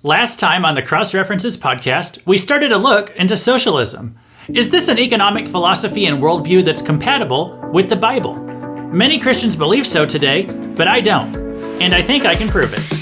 Last time on the Cross References podcast, we started a look into socialism. Is this an economic philosophy and worldview that's compatible with the Bible? Many Christians believe so today, but I don't, and I think I can prove it.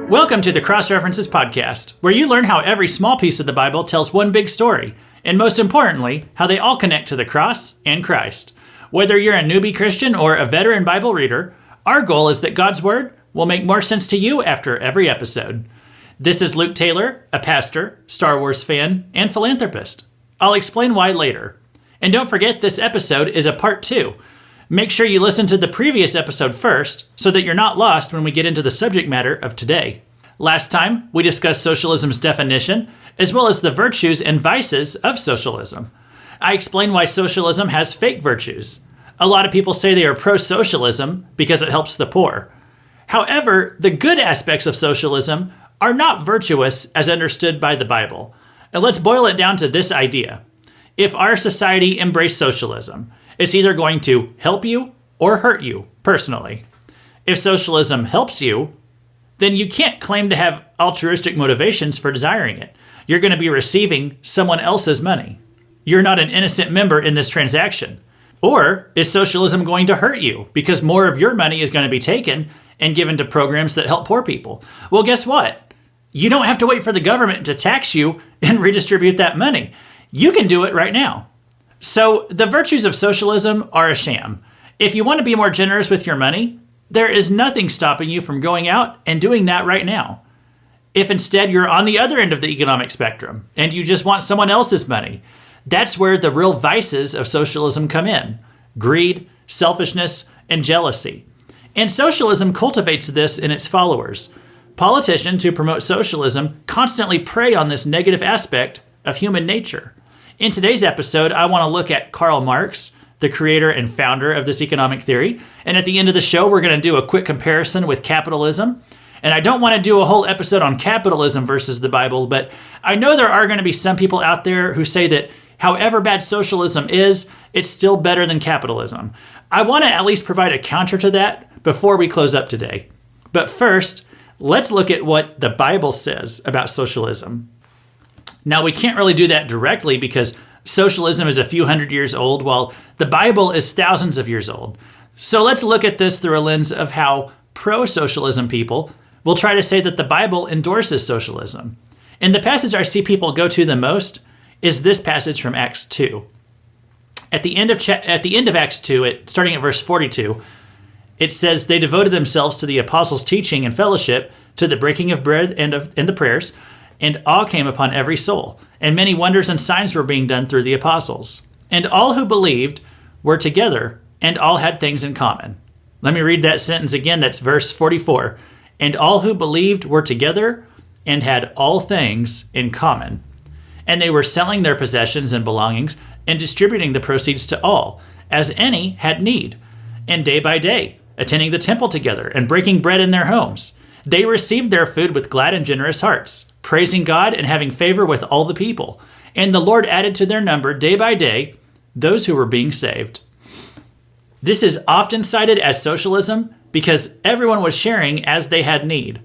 Welcome to the Cross References podcast, where you learn how every small piece of the Bible tells one big story, and most importantly, how they all connect to the cross and Christ. Whether you're a newbie Christian or a veteran Bible reader, our goal is that God's Word will make more sense to you after every episode. This is Luke Taylor, a pastor, Star Wars fan, and philanthropist. I'll explain why later. And don't forget, this episode is a part 2. Make sure you listen to the previous episode first so that you're not lost when we get into the subject matter of today. Last time, we discussed socialism's definition, as well as the virtues and vices of socialism. I explained why socialism has fake virtues. A lot of people say they are pro-socialism because it helps the poor. However, the good aspects of socialism are not virtuous as understood by the Bible. And let's boil it down to this idea. If our society embraced socialism, it's either going to help you or hurt you personally. If socialism helps you, then you can't claim to have altruistic motivations for desiring it. You're going to be receiving someone else's money. You're not an innocent member in this transaction. Or is socialism going to hurt you because more of your money is going to be taken and given to programs that help poor people? Well, guess what? You don't have to wait for the government to tax you and redistribute that money. You can do it right now. So the virtues of socialism are a sham. If you want to be more generous with your money, there is nothing stopping you from going out and doing that right now. If instead you're on the other end of the economic spectrum and you just want someone else's money, that's where the real vices of socialism come in: greed, selfishness, and jealousy. And socialism cultivates this in its followers. Politicians who promote socialism constantly prey on this negative aspect of human nature. In today's episode, I want to look at Karl Marx, the creator and founder of this economic theory. And at the end of the show, we're going to do a quick comparison with capitalism. And I don't want to do a whole episode on capitalism versus the Bible, but I know there are going to be some people out there who say that however bad socialism is, it's still better than capitalism. I want to at least provide a counter to that before we close up today. But first, let's look at what the Bible says about socialism. Now, we can't really do that directly because socialism is a few hundred years old, while the Bible is thousands of years old. So let's look at this through a lens of how pro-socialism people will try to say that the Bible endorses socialism. And the passage I see people go to the most is this passage from Acts 2. At the end of Acts 2, starting at verse 42, it says, "They devoted themselves to the apostles' teaching and fellowship, to the breaking of bread and the prayers, and awe came upon every soul, and many wonders and signs were being done through the apostles. And all who believed were together, and all had things in common." Let me read that sentence again. That's verse 44. "And all who believed were together, and had all things in common. And they were selling their possessions and belongings, and distributing the proceeds to all, as any had need. And day by day, attending the temple together, and breaking bread in their homes, they received their food with glad and generous hearts, praising God and having favor with all the people. And the Lord added to their number day by day those who were being saved." This is often cited as socialism because everyone was sharing as they had need.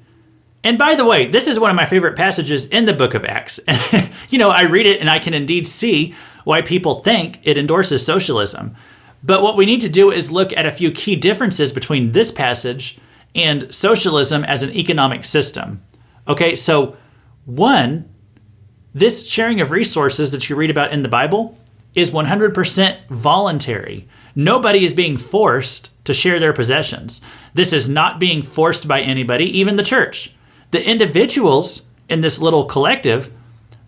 And by the way, this is one of my favorite passages in the book of Acts. I read it and I can indeed see why people think it endorses socialism. But what we need to do is look at a few key differences between this passage and socialism as an economic system. Okay, so one, this sharing of resources that you read about in the Bible is 100% voluntary. Nobody is being forced to share their possessions. This is not being forced by anybody, even the church. The individuals in this little collective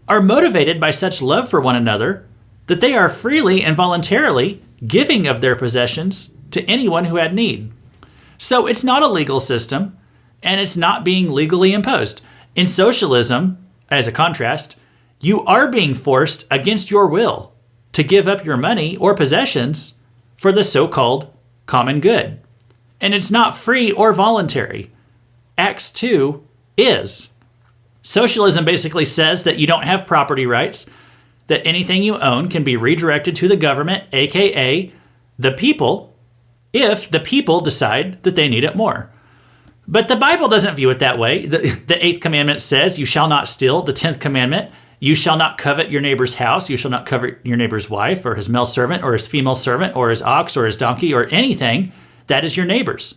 are motivated by such love for one another that they are freely and voluntarily giving of their possessions to anyone who had need. So it's not a legal system, and it's not being legally imposed. In socialism, as a contrast, you are being forced against your will to give up your money or possessions for the so-called common good. And it's not free or voluntary. Acts 2 is. Socialism basically says that you don't have property rights, that anything you own can be redirected to the government, aka the people, if the people decide that they need it more. But the Bible doesn't view it that way. The 8th commandment says, you shall not steal. The 10th commandment, you shall not covet your neighbor's house. You shall not covet your neighbor's wife or his male servant or his female servant or his ox or his donkey or anything that is your neighbor's.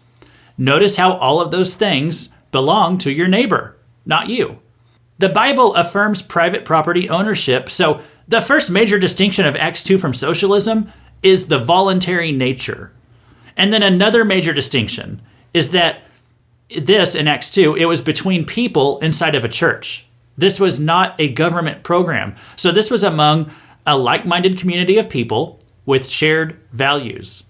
Notice how all of those things belong to your neighbor, not you. The Bible affirms private property ownership. So the first major distinction of Acts 2 from socialism is the voluntary nature. And then another major distinction is that this, in Acts 2, it was between people inside of a church. This was not a government program. So this was among a like-minded community of people with shared values.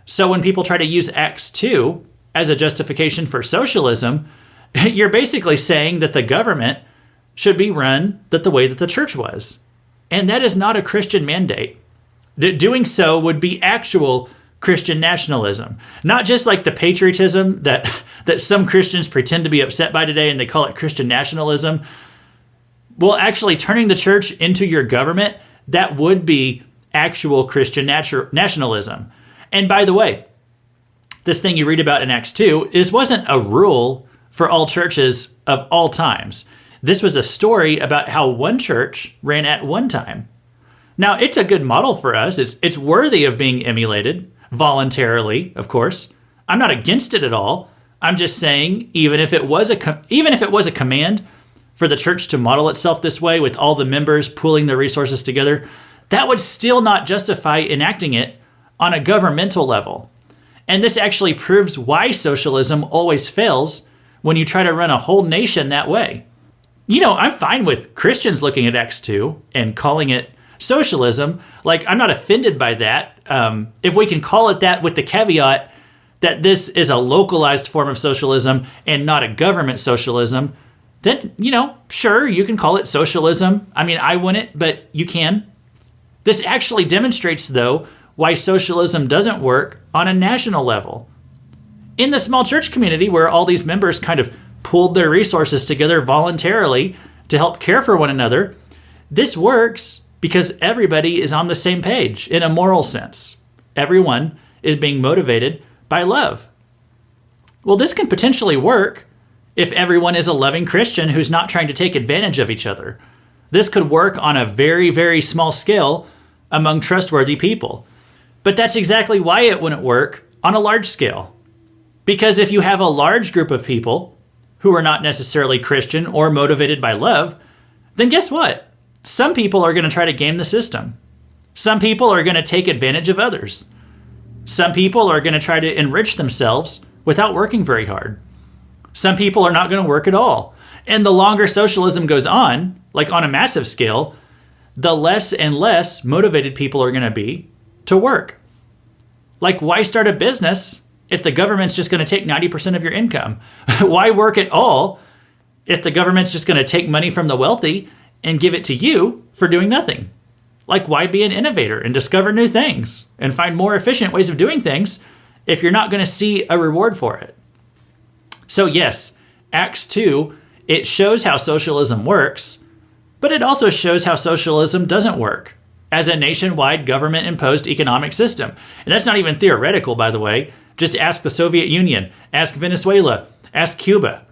So when people try to use Acts 2 as a justification for socialism, you're basically saying that the government should be run the way that the church was. And that is not a Christian mandate. Doing so would be actual Christian nationalism, not just like the patriotism that some Christians pretend to be upset by today and they call it Christian nationalism. Well, actually turning the church into your government, that would be actual Christian nationalism. And by the way, this thing you read about in Acts 2 wasn't a rule for all churches of all times. This was a story about how one church ran at one time. Now, it's a good model for us. It's worthy of being emulated, voluntarily, of course. I'm not against it at all. I'm just saying, even if it was a command for the church to model itself this way with all the members pooling their resources together, that would still not justify enacting it on a governmental level. And this actually proves why socialism always fails when you try to run a whole nation that way. You know, I'm fine with Christians looking at Acts 2 and calling it socialism. Like, I'm not offended by that. If we can call it that with the caveat that this is a localized form of socialism and not a government socialism, then, you know, sure, you can call it socialism. I mean, I wouldn't, but you can. This actually demonstrates, though, why socialism doesn't work on a national level. In the small church community where all these members kind of pooled their resources together voluntarily to help care for one another, this works because everybody is on the same page in a moral sense. Everyone is being motivated by love. Well, this can potentially work if everyone is a loving Christian who's not trying to take advantage of each other. This could work on a very, very small scale among trustworthy people. But that's exactly why it wouldn't work on a large scale. Because if you have a large group of people who are not necessarily Christian or motivated by love, then guess what? Some people are going to try to game the system. Some people are going to take advantage of others. Some people are going to try to enrich themselves without working very hard. Some people are not going to work at all. And the longer socialism goes on, like on a massive scale, the less and less motivated people are going to be to work. Like, why start a business if the government's just going to take 90% of your income? Why work at all if the government's just going to take money from the wealthy and give it to you for doing nothing? Like, why be an innovator and discover new things and find more efficient ways of doing things if you're not going to see a reward for it? So yes, Acts 2, it shows how socialism works, but it also shows how socialism doesn't work as a nationwide government-imposed economic system. And that's not even theoretical, by the way. Just ask the Soviet Union, ask Venezuela, ask Cuba.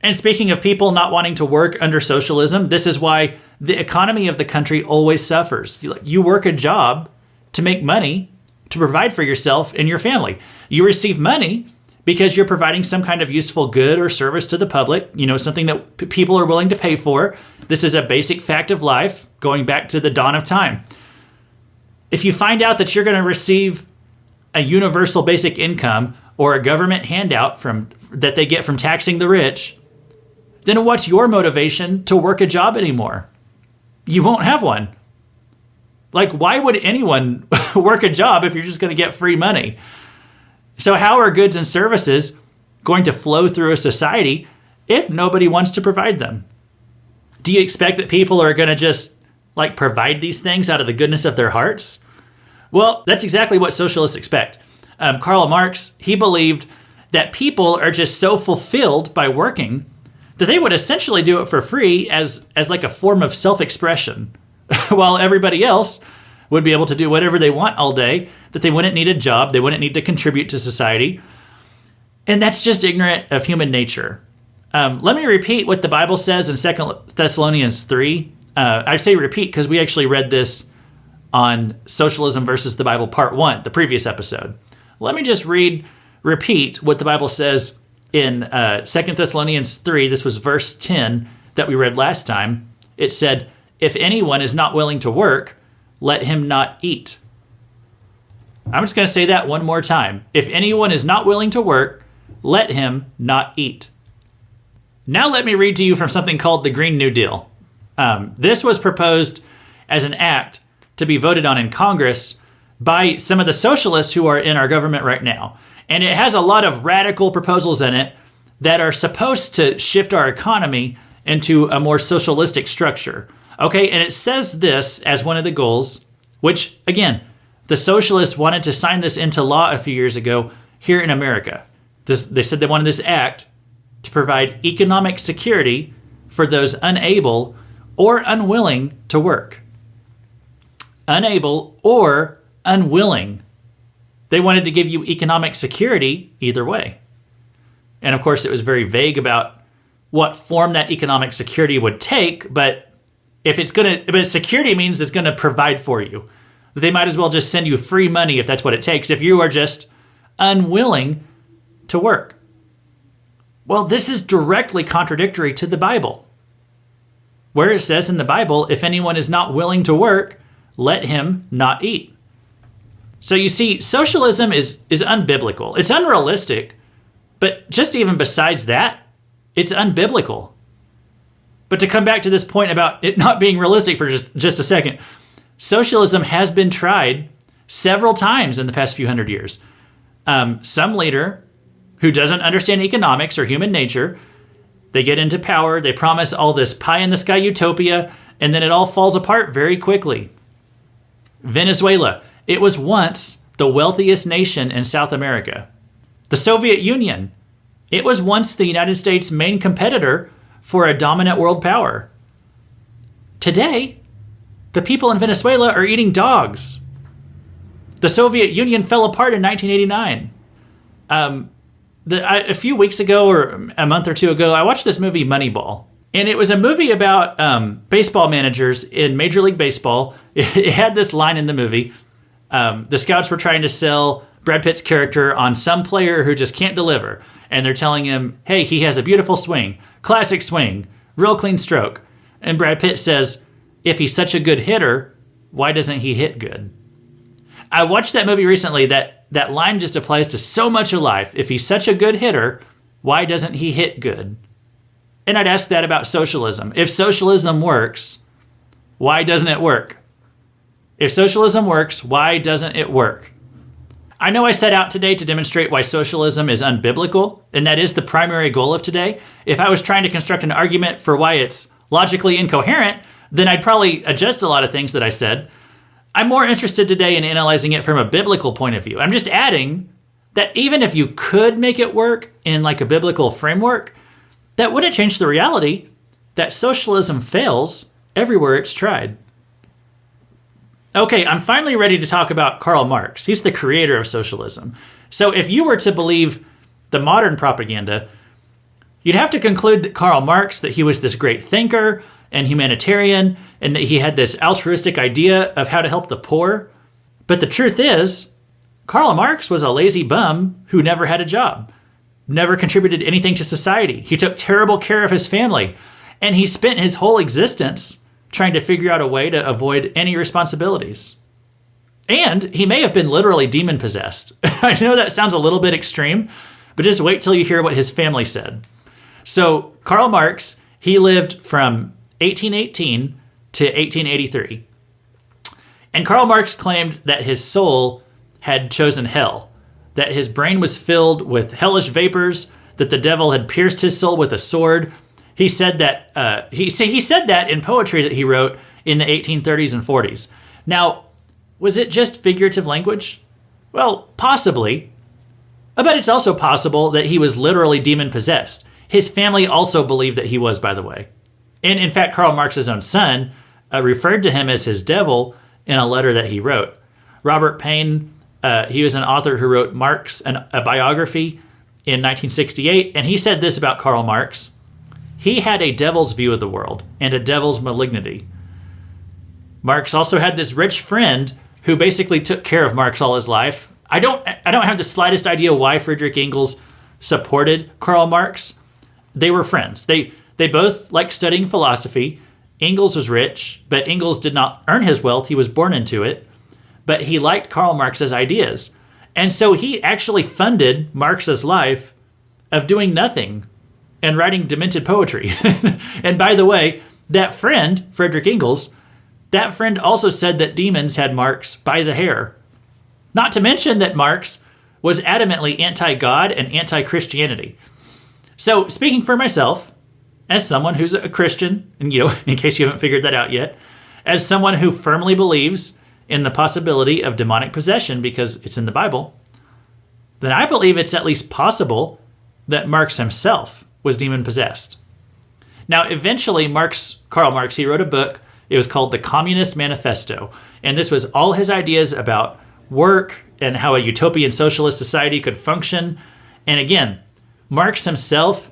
And speaking of people not wanting to work under socialism, this is why the economy of the country always suffers. You work a job to make money to provide for yourself and your family. You receive money because you're providing some kind of useful good or service to the public, something that people are willing to pay for. This is a basic fact of life going back to the dawn of time. If you find out that you're going to receive a universal basic income or a government handout that they get from taxing the rich, then what's your motivation to work a job anymore? You won't have one. Like, why would anyone work a job if you're just going to get free money? So how are goods and services going to flow through a society if nobody wants to provide them? Do you expect that people are going to just provide these things out of the goodness of their hearts? Well, that's exactly what socialists expect. Karl Marx, he believed that people are just so fulfilled by working that they would essentially do it for free as like a form of self-expression, while everybody else would be able to do whatever they want all day, that they wouldn't need a job, they wouldn't need to contribute to society. And that's just ignorant of human nature. Let me repeat what the Bible says in 2 Thessalonians 3. I say repeat because we actually read this on Socialism versus the Bible Part 1, the previous episode. Let me just repeat what the Bible says in 2 Thessalonians 3. This was verse 10 that we read last time. It said, "If anyone is not willing to work, let him not eat." I'm just going to say that one more time. If anyone is not willing to work, let him not eat. Now let me read to you from something called the Green New Deal. This was proposed as an act to be voted on in Congress by some of the socialists who are in our government right now. And it has a lot of radical proposals in it that are supposed to shift our economy into a more socialistic structure. Okay, and it says this as one of the goals, which, again, the socialists wanted to sign this into law a few years ago here in America. They said they wanted this act to provide economic security for those unable or unwilling to work. Unable or unwilling. They wanted to give you economic security either way. And of course, it was very vague about what form that economic security would take, but security means it's going to provide for you. They might as well just send you free money if that's what it takes, if you are just unwilling to work. Well, this is directly contradictory to the Bible, where it says in the Bible, if anyone is not willing to work, let him not eat. So you see, socialism is unbiblical. It's unrealistic, but just even besides that, it's unbiblical. But to come back to this point about it not being realistic for just a second, socialism has been tried several times in the past few hundred years. Some leader who doesn't understand economics or human nature, they get into power, they promise all this pie-in-the-sky utopia, and then it all falls apart very quickly. Venezuela, it was once the wealthiest nation in South America. The Soviet Union, it was once the United States' main competitor for a dominant world power. Today, the people in Venezuela are eating dogs. The Soviet Union fell apart in 1989. A few weeks ago or a month or two ago, I watched this movie Moneyball. And it was a movie about baseball managers in Major League Baseball. It had this line in the movie. The scouts were trying to sell Brad Pitt's character on some player who just can't deliver. And they're telling him, hey, he has a beautiful swing, classic swing, real clean stroke. And Brad Pitt says, if he's such a good hitter, why doesn't he hit good? I watched that movie recently. That line just applies to so much of life. If he's such a good hitter, why doesn't he hit good? And I'd ask that about socialism. If socialism works, why doesn't it work? If socialism works, why doesn't it work? I know I set out today to demonstrate why socialism is unbiblical, and that is the primary goal of today. If I was trying to construct an argument for why it's logically incoherent, then I'd probably adjust a lot of things that I said. I'm more interested today in analyzing it from a biblical point of view. I'm just adding that even if you could make it work in like a biblical framework, that wouldn't change the reality that socialism fails everywhere it's tried. Okay, I'm finally ready to talk about Karl Marx. He's the creator of socialism. So if you were to believe the modern propaganda, you'd have to conclude that Karl Marx, that he was this great thinker and humanitarian, and that he had this altruistic idea of how to help the poor. But the truth is, Karl Marx was a lazy bum who never had a job, never contributed anything to society. He took terrible care of his family, and he spent his whole existence trying to figure out a way to avoid any responsibilities. And he may have been literally demon-possessed. I know that sounds a little bit extreme, but just wait till you hear what his family said. So Karl Marx, he lived from 1818 to 1883. And Karl Marx claimed that his soul had chosen hell, that his brain was filled with hellish vapors, that the devil had pierced his soul with a sword. He said that he said that in poetry that he wrote in the 1830s and 40s. Now, was it just figurative language? Well, possibly. But it's also possible that he was literally demon-possessed. His family also believed that he was, by the way. And in fact, Karl Marx's own son referred to him as his devil in a letter that he wrote. Robert Payne, he was an author who wrote Marx, a biography in 1968, and he said this about Karl Marx: he had a devil's view of the world and a devil's malignity. Marx also had this rich friend who basically took care of Marx all his life. I don't have the slightest idea why Friedrich Engels supported Karl Marx. They were friends. They both liked studying philosophy. Engels was rich, but Engels did not earn his wealth. He was born into it. But he liked Karl Marx's ideas. And so he actually funded Marx's life of doing nothing and writing demented poetry. And by the way, that friend, Friedrich Engels, that friend also said that demons had Marx by the hair. Not to mention that Marx was adamantly anti-God and anti-Christianity. So speaking for myself, as someone who's a Christian, and in case you haven't figured that out yet, as someone who firmly believes in the possibility of demonic possession because it's in the Bible, then I believe it's at least possible that Marx himself was demon-possessed. Now, eventually, Karl Marx, he wrote a book. It was called The Communist Manifesto, and this was all his ideas about work and how a utopian socialist society could function. And again, Marx himself,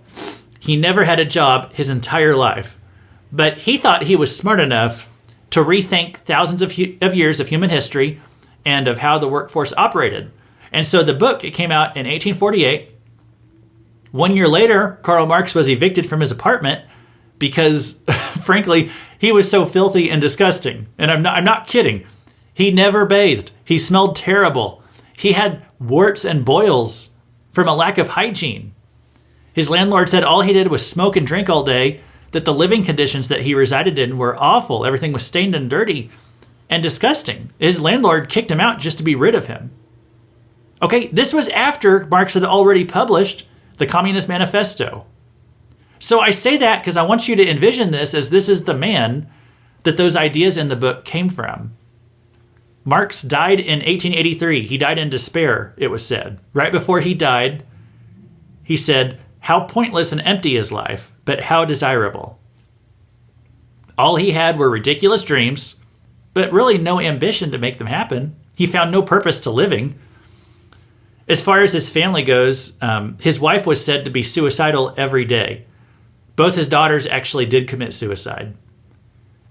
he never had a job his entire life, but he thought he was smart enough to rethink thousands of years of human history and of how the workforce operated. And so the book, it came out in 1848. 1 year later, Karl Marx was evicted from his apartment because, frankly, he was so filthy and disgusting. And I'm not kidding. He never bathed. He smelled terrible. He had warts and boils from a lack of hygiene. His landlord said all he did was smoke and drink all day, that the living conditions that he resided in were awful. Everything was stained and dirty and disgusting. His landlord kicked him out just to be rid of him. Okay, this was after Marx had already published the Communist Manifesto. So I say that because I want you to envision this as this is the man that those ideas in the book came from. Marx died in 1883. He died in despair, it was said. Right before he died, he said, "How pointless and empty is life, but how desirable." All he had were ridiculous dreams, but really no ambition to make them happen. He found no purpose to living. As far as his family goes, his wife was said to be suicidal every day. Both his daughters actually did commit suicide.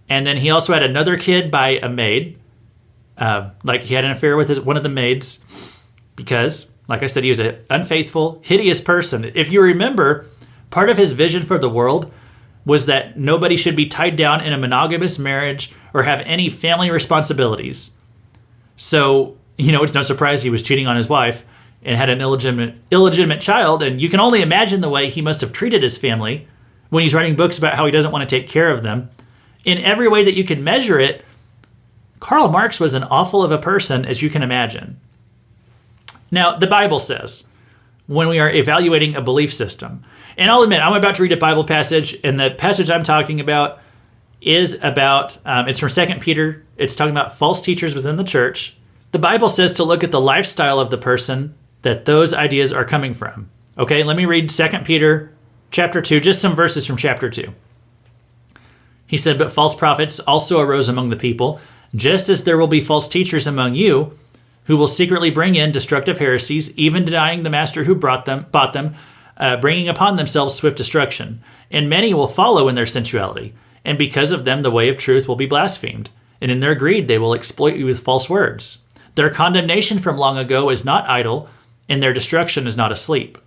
And then he also had another kid by a maid. He had an affair with one of the maids because, like I said, he was an unfaithful, hideous person. If you remember, part of his vision for the world was that nobody should be tied down in a monogamous marriage or have any family responsibilities. So, it's no surprise he was cheating on his wife and had an illegitimate child, and you can only imagine the way he must have treated his family when he's writing books about how he doesn't want to take care of them. In every way that you can measure it, Karl Marx was an awful of a person, as you can imagine. Now, the Bible says, when we are evaluating a belief system, and I'll admit, I'm about to read a Bible passage, and the passage I'm talking about is about, it's from 2 Peter. It's talking about false teachers within the church. The Bible says to look at the lifestyle of the person that those ideas are coming from. Okay, let me read 2 Peter chapter 2, just some verses from chapter 2. He said, "But false prophets also arose among the people, just as there will be false teachers among you, who will secretly bring in destructive heresies, even denying the master who bought them, bringing upon themselves swift destruction. And many will follow in their sensuality, and because of them the way of truth will be blasphemed. And in their greed they will exploit you with false words. Their condemnation from long ago is not idle, and their destruction is not asleep."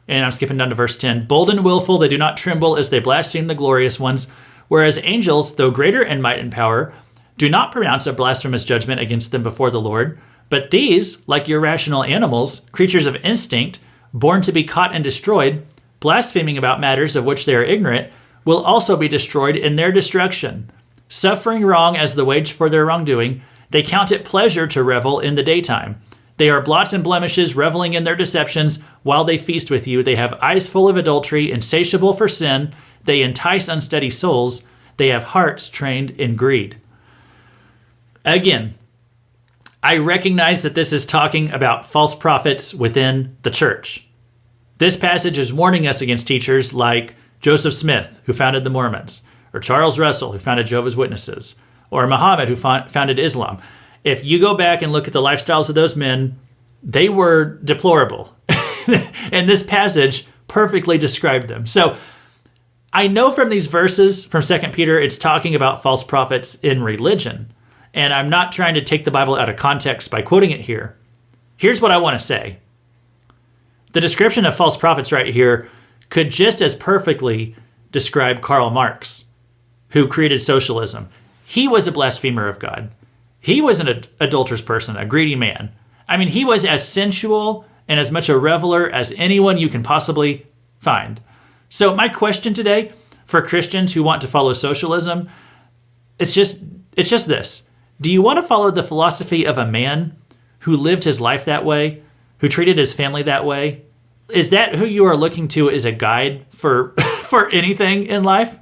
And I'm skipping down to verse 10. "Bold and willful, they do not tremble as they blaspheme the glorious ones, whereas angels, though greater in might and power, do not pronounce a blasphemous judgment against them before the Lord. But these, like irrational animals, creatures of instinct, born to be caught and destroyed, blaspheming about matters of which they are ignorant, will also be destroyed in their destruction. Suffering wrong as the wage for their wrongdoing, they count it pleasure to revel in the daytime. They are blots and blemishes, reveling in their deceptions. While they feast with you, they have eyes full of adultery, insatiable for sin. They entice unsteady souls. They have hearts trained in greed." Again, I recognize that this is talking about false prophets within the church. This passage is warning us against teachers like Joseph Smith, who founded the Mormons, or Charles Russell, who founded Jehovah's Witnesses, or Muhammad, who founded Islam. If you go back and look at the lifestyles of those men, they were deplorable. And this passage perfectly described them. So I know from these verses from 2 Peter, it's talking about false prophets in religion. And I'm not trying to take the Bible out of context by quoting it here. Here's what I want to say. The description of false prophets right here could just as perfectly describe Karl Marx, who created socialism. He was a blasphemer of God. He was an adulterous person, a greedy man. I mean, he was as sensual and as much a reveler as anyone you can possibly find. So my question today for Christians who want to follow socialism, it's just this. Do you want to follow the philosophy of a man who lived his life that way, who treated his family that way? Is that who you are looking to as a guide for, for anything in life?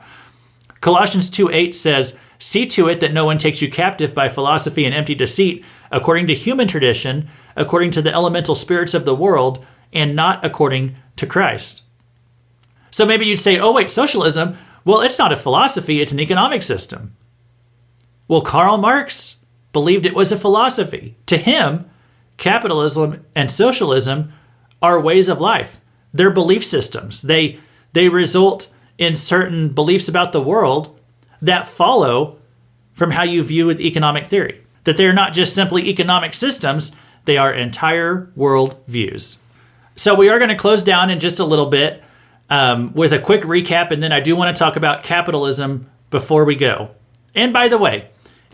Colossians 2:8 says, "See to it that no one takes you captive by philosophy and empty deceit, according to human tradition, according to the elemental spirits of the world, and not according to Christ." So maybe you'd say, oh wait, socialism, well, it's not a philosophy, it's an economic system. Well, Karl Marx believed it was a philosophy. To him, capitalism and socialism are ways of life. They're belief systems. They result in certain beliefs about the world that follow from how you view economic theory. That they're not just simply economic systems, they are entire world views. So we are going to close down in just a little bit with a quick recap, and then I do want to talk about capitalism before we go. And by the way,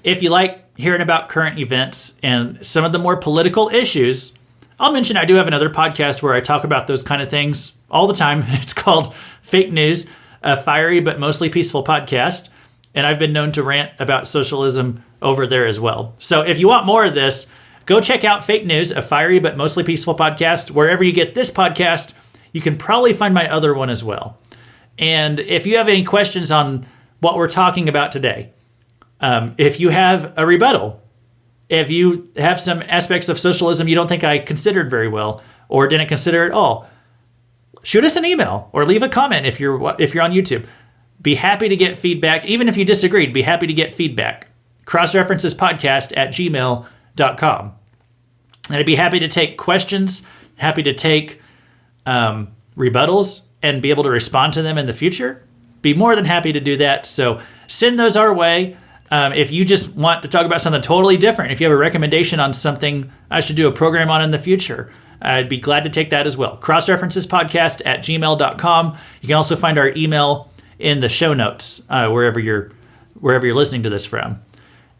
if you like hearing about current events and some of the more political issues, I'll mention I do have another podcast where I talk about those kind of things all the time. It's called Fake News, a fiery but mostly peaceful podcast. And I've been known to rant about socialism over there as well. So if you want more of this, go check out Fake News, a fiery but mostly peaceful podcast. Wherever you get this podcast, you can probably find my other one as well. And if you have any questions on what we're talking about today, if you have a rebuttal, if you have some aspects of socialism you don't think I considered very well or didn't consider at all, shoot us an email or leave a comment if you're on YouTube. Be happy to get feedback. Even if you disagreed, be happy to get feedback. crossreferencespodcast@gmail.com. And I'd be happy to take questions, happy to take rebuttals and be able to respond to them in the future. Be more than happy to do that. So send those our way. If you just want to talk about something totally different, if you have a recommendation on something I should do a program on in the future, I'd be glad to take that as well. crossreferencespodcast@gmail.com. You can also find our email in the show notes, wherever you're listening to this from.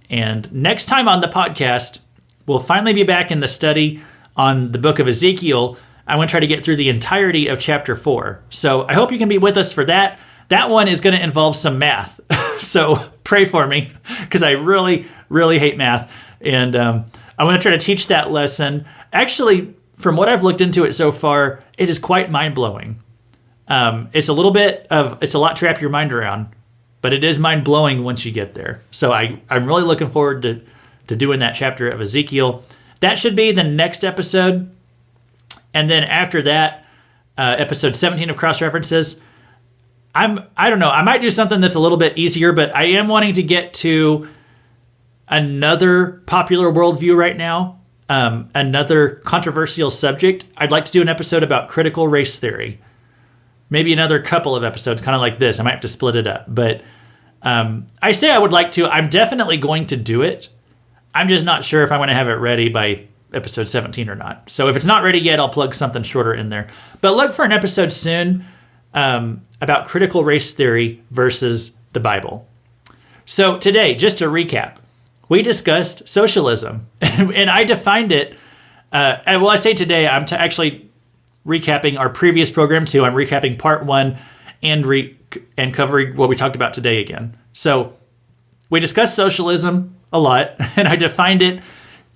And next time on the podcast, we'll finally be back in the study on the book of Ezekiel. I want to try to get through the entirety of chapter 4. So I hope you can be with us for that. That one is going to involve some math. So pray for me, because I really, really hate math. And I'm going to try to teach that lesson. Actually, from what I've looked into it so far, it is quite mind-blowing. It's a lot to wrap your mind around, but it is mind-blowing once you get there. So I'm really looking forward to doing that chapter of Ezekiel. That should be the next episode. And then after that, episode 17 of Cross References, I don't know, I might do something that's a little bit easier, but I am wanting to get to another popular worldview right now, another controversial subject. I'd like to do an episode about critical race theory. Maybe another couple of episodes, kind of like this. I might have to split it up. But I say I would like to. I'm definitely going to do it. I'm just not sure if I'm going to have it ready by episode 17 or not. So if it's not ready yet, I'll plug something shorter in there. But look for an episode soon about critical race theory versus the Bible. So today, just to recap, we discussed socialism. And I defined it. I say today, I'm actually recapping our previous program too. I'm recapping part 1 and covering what we talked about today again. So we discussed socialism a lot, and I defined it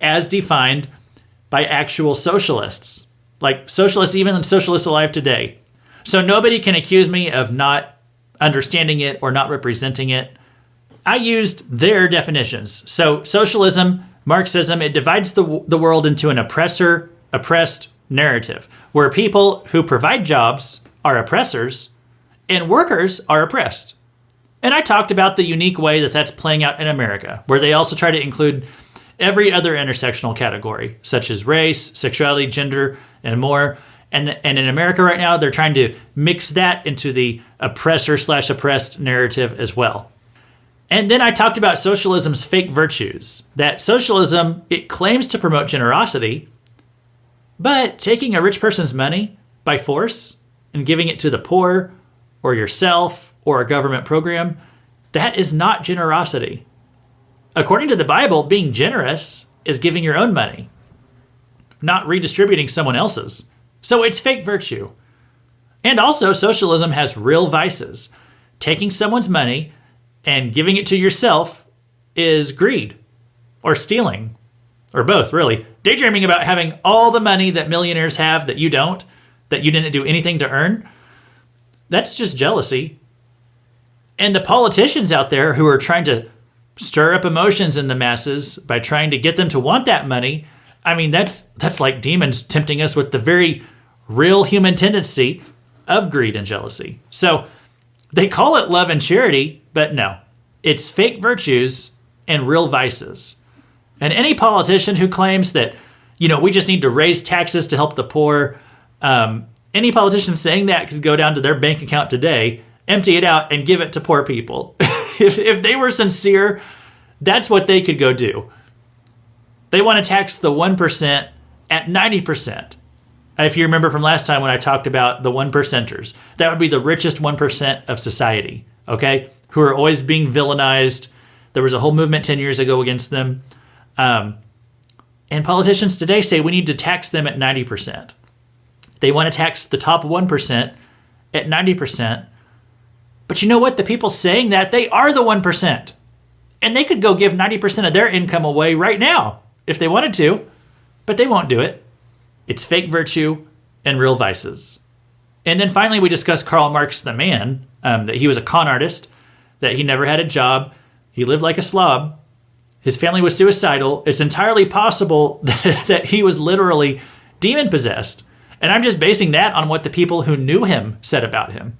as defined by actual socialists, like socialists, even socialists alive today. So nobody can accuse me of not understanding it or not representing it. I used their definitions. So socialism Marxism, it divides the world into an oppressor-oppressed narrative, where people who provide jobs are oppressors and workers are oppressed. And I talked about the unique way that that's playing out in America, where they also try to include every other intersectional category, such as race, sexuality, gender, and more. And in America right now, they're trying to mix that into the oppressor/oppressed narrative as well. And then I talked about socialism's fake virtues, that socialism, it claims to promote generosity, but taking a rich person's money by force and giving it to the poor or yourself or a government program, that is not generosity. According to the Bible, being generous is giving your own money, not redistributing someone else's. So it's fake virtue. And also, socialism has real vices. Taking someone's money and giving it to yourself is greed or stealing, or both, really. Daydreaming about having all the money that millionaires have that you don't, that you didn't do anything to earn, that's just jealousy. And the politicians out there who are trying to stir up emotions in the masses by trying to get them to want that money, I mean, that's like demons tempting us with the very real human tendency of greed and jealousy. So they call it love and charity, but no, it's fake virtues and real vices. And any politician who claims that, we just need to raise taxes to help the poor, any politician saying that could go down to their bank account today, empty it out, and give it to poor people. If they were sincere, that's what they could go do. They want to tax the 1% at 90%. If you remember from last time when I talked about the 1%ers, that would be the richest 1% of society, okay? Who are always being villainized. There was a whole movement 10 years ago against them. And politicians today say we need to tax them at 90%. They want to tax the top 1% at 90%. But you know what? The people saying that, they are the 1%. And they could go give 90% of their income away right now if they wanted to, but they won't do it. It's fake virtue and real vices. And then finally, we discussed Karl Marx, the man, that he was a con artist, that he never had a job, he lived like a slob, his family was suicidal. It's entirely possible that he was literally demon-possessed. And I'm just basing that on what the people who knew him said about him.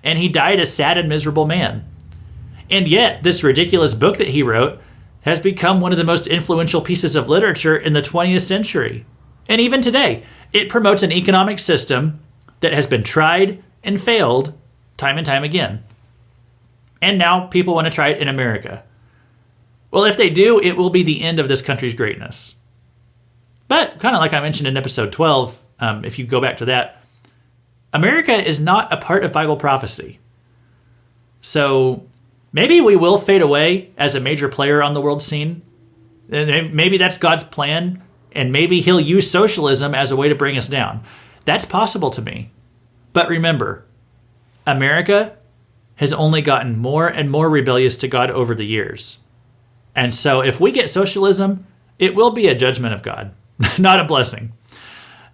And he died a sad and miserable man. And yet, this ridiculous book that he wrote has become one of the most influential pieces of literature in the 20th century. And even today, it promotes an economic system that has been tried and failed time and time again. And now people want to try it in America. Well, if they do, it will be the end of this country's greatness. But kind of like I mentioned in episode 12, if you go back to that, America is not a part of Bible prophecy. So maybe we will fade away as a major player on the world scene. And maybe that's God's plan, and maybe he'll use socialism as a way to bring us down. That's possible to me. But remember, America has only gotten more and more rebellious to God over the years. And so if we get socialism, it will be a judgment of God, not a blessing.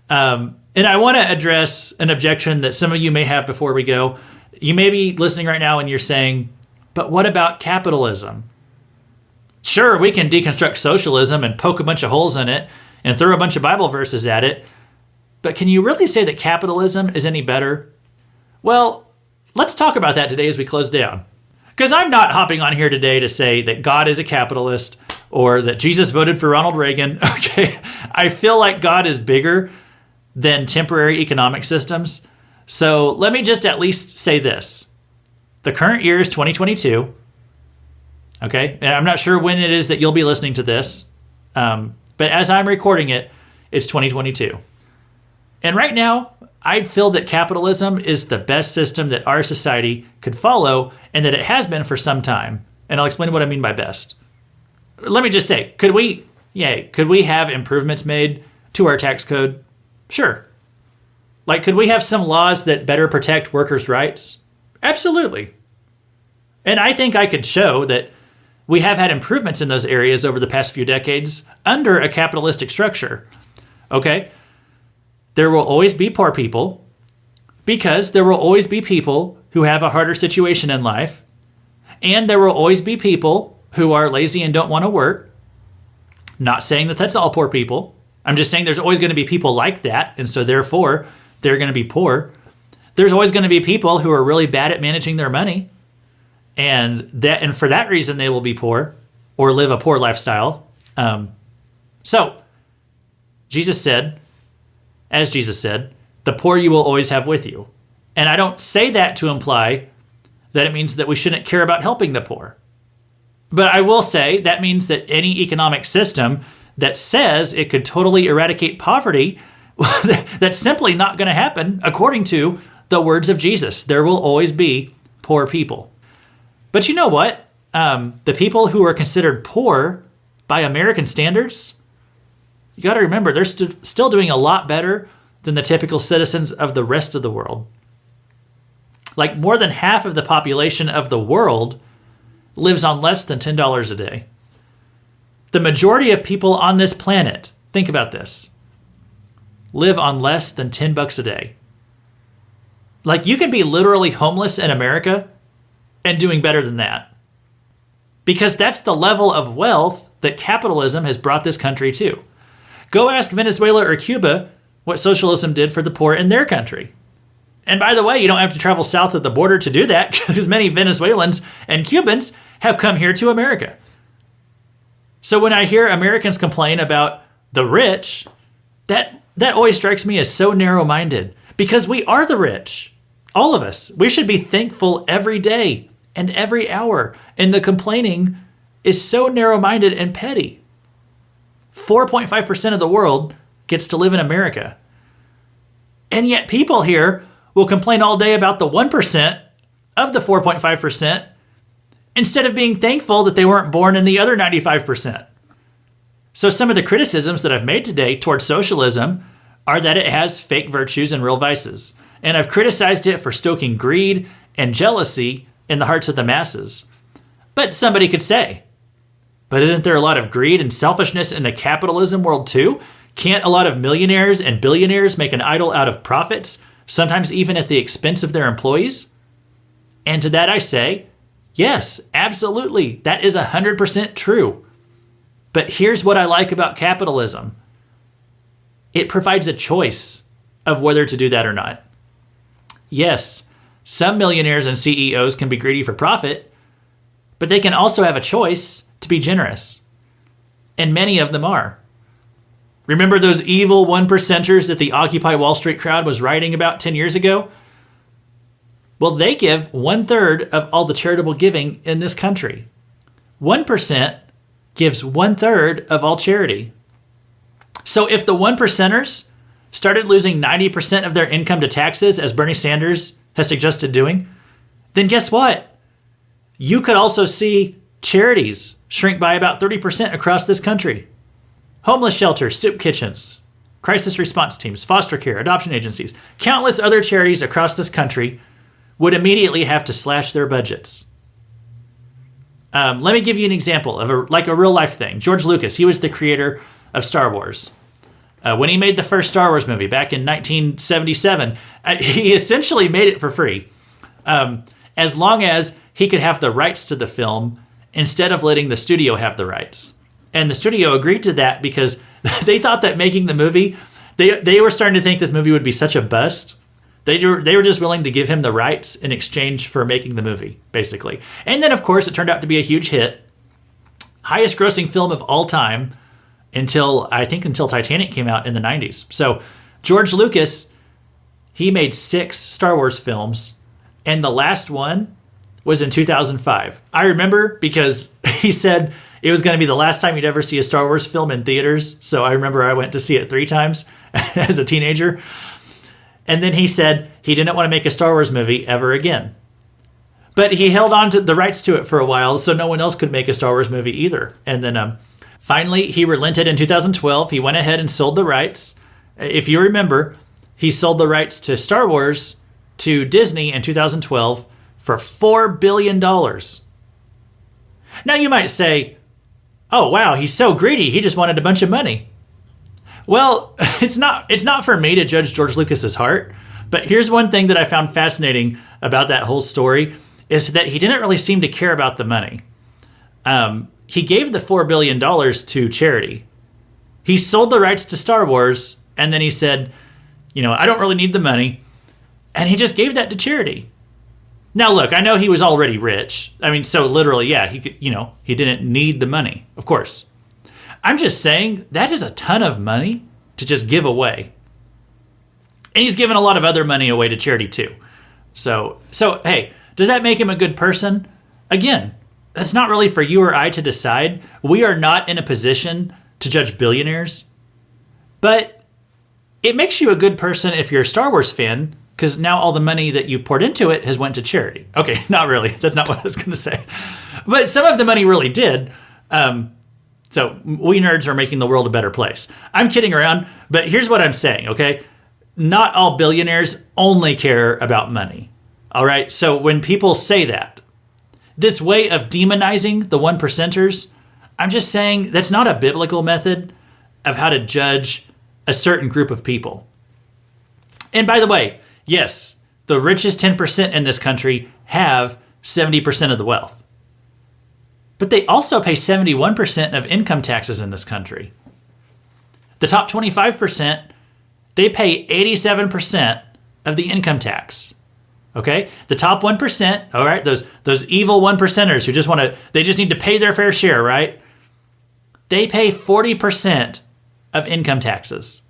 And I want to address an objection that some of you may have before we go. You may be listening right now and you're saying, but what about capitalism? Sure, we can deconstruct socialism and poke a bunch of holes in it and throw a bunch of Bible verses at it, but can you really say that capitalism is any better? Well, let's talk about that today as we close down. Because I'm not hopping on here today to say that God is a capitalist or that Jesus voted for Ronald Reagan. Okay, I feel like God is bigger than temporary economic systems. So let me just at least say this. The current year is 2022. Okay, and I'm not sure when it is that you'll be listening to this. But as I'm recording it, it's 2022. And right now, I feel that capitalism is the best system that our society could follow and that it has been for some time. And I'll explain what I mean by best. Let me just say, could we have improvements made to our tax code? Sure. Like, could we have some laws that better protect workers' rights? Absolutely. And I think I could show that we have had improvements in those areas over the past few decades under a capitalistic structure. Okay? There will always be poor people because there will always be people who have a harder situation in life. And there will always be people who are lazy and don't want to work. Not saying that that's all poor people. I'm just saying there's always going to be people like that, and so therefore they're going to be poor. There's always going to be people who are really bad at managing their money, and for that reason they will be poor or live a poor lifestyle. So Jesus said, the poor you will always have with you. And I don't say that to imply that it means that we shouldn't care about helping the poor. But I will say that means that any economic system that says it could totally eradicate poverty, that's simply not going to happen according to the words of Jesus. There will always be poor people. But you know what? The people who are considered poor by American standards, you got to remember, they're still doing a lot better than the typical citizens of the rest of the world. Like more than half of the population of the world lives on less than $10 a day. The majority of people on this planet, think about this, live on less than $10 a day. Like you can be literally homeless in America and doing better than that. Because that's the level of wealth that capitalism has brought this country to. Go ask Venezuela or Cuba what socialism did for the poor in their country. And by the way, you don't have to travel south of the border to do that because many Venezuelans and Cubans have come here to America. So when I hear Americans complain about the rich, that always strikes me as so narrow-minded because we are the rich. All of us. We should be thankful every day and every hour. And the complaining is so narrow-minded and petty. 4.5% of the world gets to live in America. And yet people here will complain all day about the 1% of the 4.5% instead of being thankful that they weren't born in the other 95%. So some of the criticisms that I've made today towards socialism are that it has fake virtues and real vices. And I've criticized it for stoking greed and jealousy in the hearts of the masses. But somebody could say, but isn't there a lot of greed and selfishness in the capitalism world too? Can't a lot of millionaires and billionaires make an idol out of profits, sometimes even at the expense of their employees? And to that I say, yes, absolutely. That is 100% true. But here's what I like about capitalism. It provides a choice of whether to do that or not. Yes, some millionaires and CEOs can be greedy for profit, but they can also have a choice to be generous. And many of them are. Remember those evil 1%ers that the Occupy Wall Street crowd was writing about 10 years ago? Well, they give 1/3 of all the charitable giving in this country. 1% gives 1/3 of all charity. So if the 1%ers started losing 90% of their income to taxes, as Bernie Sanders has suggested doing, then guess what? You could also see charities shrink by about 30% across this country. Homeless shelters, soup kitchens, crisis response teams, foster care, adoption agencies, countless other charities across this country would immediately have to slash their budgets. Let me give you an example of a real life thing. George Lucas, he was the creator of Star Wars. When he made the first Star Wars movie back in 1977, he essentially made it for free. As long as he could have the rights to the film instead of letting the studio have the rights. And the studio agreed to that because they thought that making the movie, they were starting to think this movie would be such a bust. They were just willing to give him the rights in exchange for making the movie, basically. And then, of course, it turned out to be a huge hit. Highest grossing film of all time until Titanic came out in the 90s. So George Lucas, he made 6 Star Wars films, and the last one was in 2005. I remember because he said it was going to be the last time he'd ever see a Star Wars film in theaters. So I remember I went to see it 3 times as a teenager. And then he said he didn't want to make a Star Wars movie ever again. But he held on to the rights to it for a while, so no one else could make a Star Wars movie either. And then finally, he relented in 2012. He went ahead and sold the rights. If you remember, he sold the rights to Star Wars to Disney in 2012 for $4 billion. Now you might say, oh, wow, he's so greedy. He just wanted a bunch of money. Well, it's not for me to judge George Lucas's heart, but here's one thing that I found fascinating about that whole story is that he didn't really seem to care about the money. He gave the $4 billion to charity, He sold the rights to Star Wars, and then he said, I don't really need the money. And he just gave that to charity. Now, look, I know he was already rich. I mean, so literally, yeah, he could, he didn't need the money, of course. I'm just saying that is a ton of money to just give away. And he's given a lot of other money away to charity too. So hey, does that make him a good person? Again, that's not really for you or I to decide. We are not in a position to judge billionaires. But it makes you a good person if you're a Star Wars fan, because now all the money that you poured into it has went to charity. Okay, not really. That's not what I was going to say. But some of the money really did. So we nerds are making the world a better place. I'm kidding around, but here's what I'm saying, okay? Not all billionaires only care about money, all right? So when people say that, this way of demonizing the 1%ers, I'm just saying that's not a biblical method of how to judge a certain group of people. And by the way, yes, the richest 10% in this country have 70% of the wealth. But they also pay 71% of income taxes in this country. The top 25%, they pay 87% of the income tax. Okay? The top 1%, all right, those evil 1%ers who they just need to pay their fair share, right? They pay 40% of income taxes.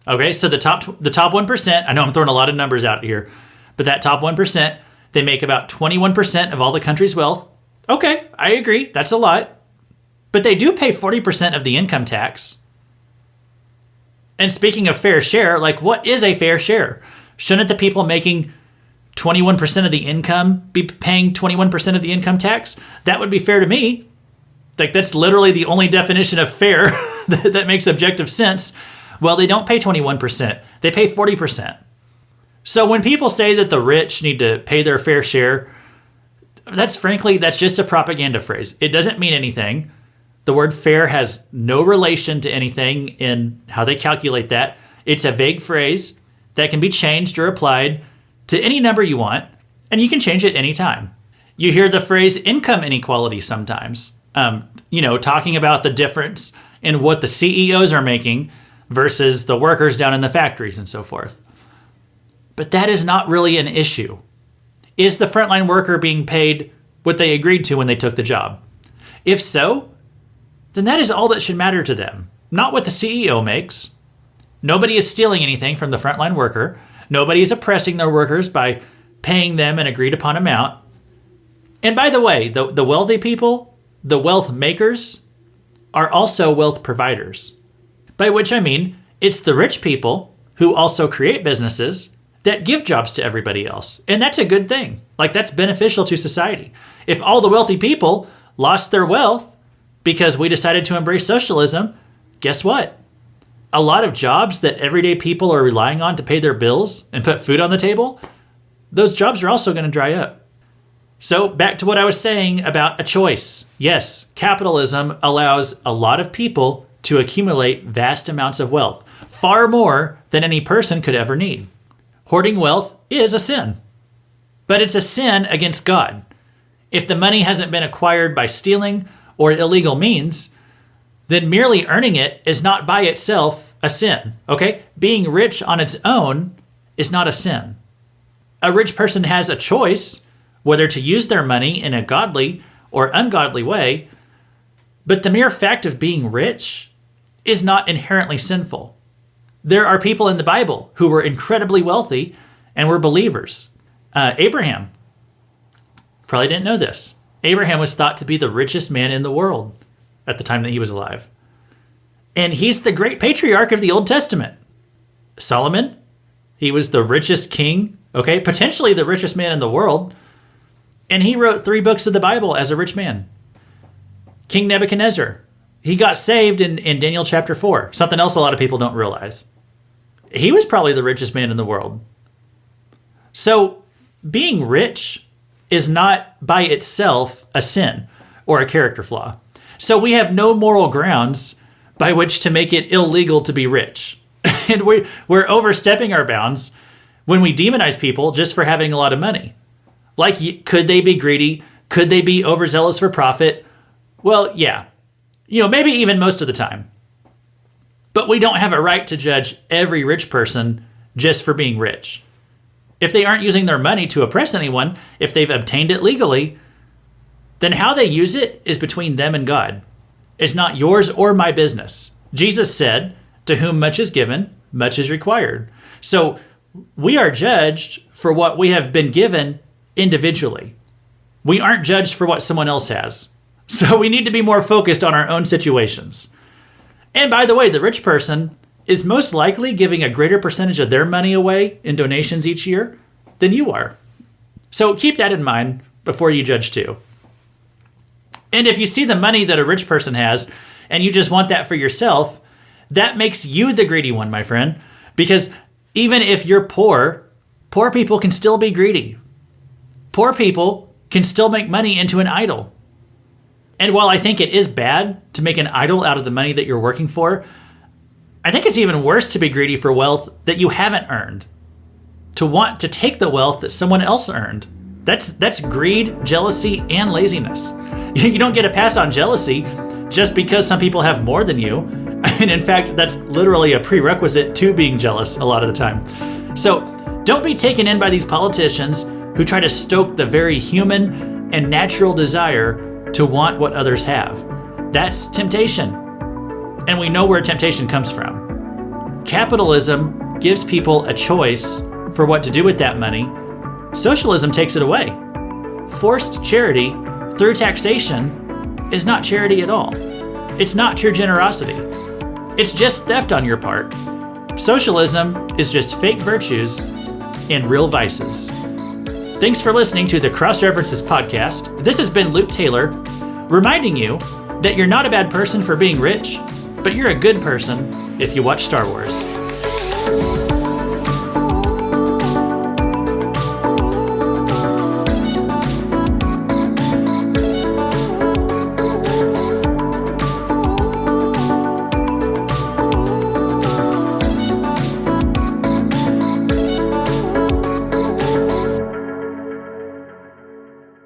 Okay, so the top 1%, I know I'm throwing a lot of numbers out here, but that top 1%, they make about 21% of all the country's wealth. Okay, I agree. That's a lot. But they do pay 40% of the income tax. And speaking of fair share, what is a fair share? Shouldn't the people making 21% of the income be paying 21% of the income tax? That would be fair to me. That's literally the only definition of fair that makes objective sense. Well, they don't pay 21%. They pay 40%. So when people say that the rich need to pay their fair share, that's just a propaganda phrase. It doesn't mean anything. The word fair has no relation to anything in how they calculate that. It's a vague phrase that can be changed or applied to any number you want, and you can change it anytime. You hear the phrase income inequality sometimes, talking about the difference in what the CEOs are making versus the workers down in the factories and so forth. But that is not really an issue. Is the frontline worker being paid what they agreed to when they took the job? If so, then that is all that should matter to them, not what the CEO makes. Nobody is stealing anything from the frontline worker. Nobody is oppressing their workers by paying them an agreed upon amount. And by the way, the wealthy people, the wealth makers, are also wealth providers. By which I mean, it's the rich people who also create businesses that give jobs to everybody else. And that's a good thing. That's beneficial to society. If all the wealthy people lost their wealth because we decided to embrace socialism, guess what? A lot of jobs that everyday people are relying on to pay their bills and put food on the table, those jobs are also going to dry up. So back to what I was saying about a choice. Yes, capitalism allows a lot of people to accumulate vast amounts of wealth, far more than any person could ever need. Hoarding wealth is a sin, but it's a sin against God. If the money hasn't been acquired by stealing or illegal means, then merely earning it is not by itself a sin, okay? Being rich on its own is not a sin. A rich person has a choice whether to use their money in a godly or ungodly way, but the mere fact of being rich is not inherently sinful. There are people in the Bible who were incredibly wealthy and were believers. Abraham, probably didn't know this. Abraham was thought to be the richest man in the world at the time that he was alive. And he's the great patriarch of the Old Testament. Solomon, he was the richest king, okay, potentially the richest man in the world. And he wrote 3 books of the Bible as a rich man. King Nebuchadnezzar, he got saved in Daniel chapter 4, something else a lot of people don't realize. He was probably the richest man in the world. So being rich is not by itself a sin or a character flaw. So we have no moral grounds by which to make it illegal to be rich. And we're overstepping our bounds when we demonize people just for having a lot of money. Could they be greedy? Could they be overzealous for profit? Well, yeah. Maybe even most of the time. But we don't have a right to judge every rich person just for being rich. If they aren't using their money to oppress anyone, if they've obtained it legally, then how they use it is between them and God. It's not yours or my business. Jesus said, "To whom much is given, much is required." So we are judged for what we have been given individually. We aren't judged for what someone else has. So we need to be more focused on our own situations. And by the way, the rich person is most likely giving a greater percentage of their money away in donations each year than you are. So keep that in mind before you judge too. And if you see the money that a rich person has and you just want that for yourself, that makes you the greedy one, my friend. Because even if you're poor, poor people can still be greedy. Poor people can still make money into an idol. And while I think it is bad to make an idol out of the money that you're working for, I think it's even worse to be greedy for wealth that you haven't earned. To want to take the wealth that someone else earned. That's greed, jealousy, and laziness. You don't get a pass on jealousy just because some people have more than you. In fact, that's literally a prerequisite to being jealous a lot of the time. So don't be taken in by these politicians who try to stoke the very human and natural desire to want what others have. That's temptation. And we know where temptation comes from. Capitalism gives people a choice for what to do with that money. Socialism takes it away. Forced charity through taxation is not charity at all. It's not true generosity. It's just theft on your part. Socialism is just fake virtues and real vices. Thanks for listening to the Cross References podcast. This has been Luke Taylor, reminding you that you're not a bad person for being rich, but you're a good person if you watch Star Wars.